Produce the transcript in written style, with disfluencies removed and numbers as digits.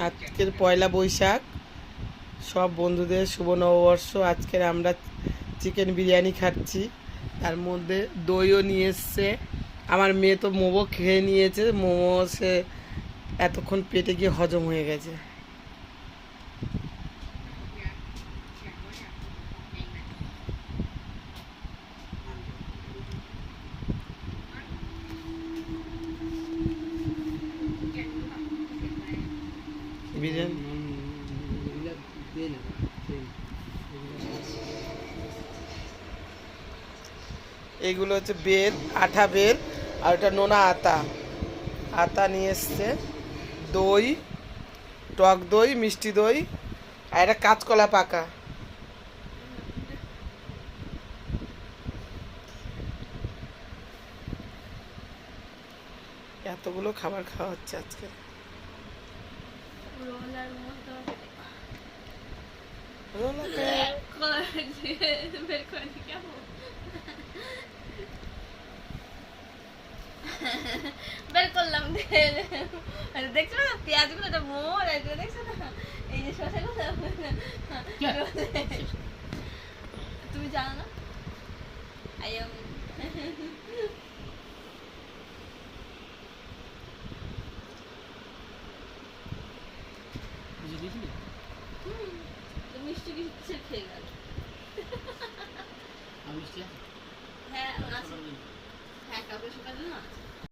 আজকের পয়লা বৈশাখ, সব বন্ধুদের শুভ নববর্ষ। আজকের আমরা চিকেন বিরিয়ানি খাচ্ছি, তার মধ্যে দইও নিয়ে এসছে। আমার মেয়ে তো মোমো খেয়ে নিয়েছে, মোমো সে এতক্ষণ পেটে গিয়ে হজম হয়ে গেছে। বিরিয়ানি এগুলো হচ্ছে বেল, আঠা বেল, আর ওটা নোনা আতা। আতা নিয়ে এসছে, দই, টক দই, মিষ্টি দই, আর এটা কাঁচকলা পাকা। এতগুলো খাবার খাওয়া হচ্ছে আজকে। বের করলাম, দেখছো না পেঁয়াজগুলো, এটা মোর দেখছো না, এই যে শসাগুলো তুমি জানো না। মিষ্টি কিছু খেয়ে গেল।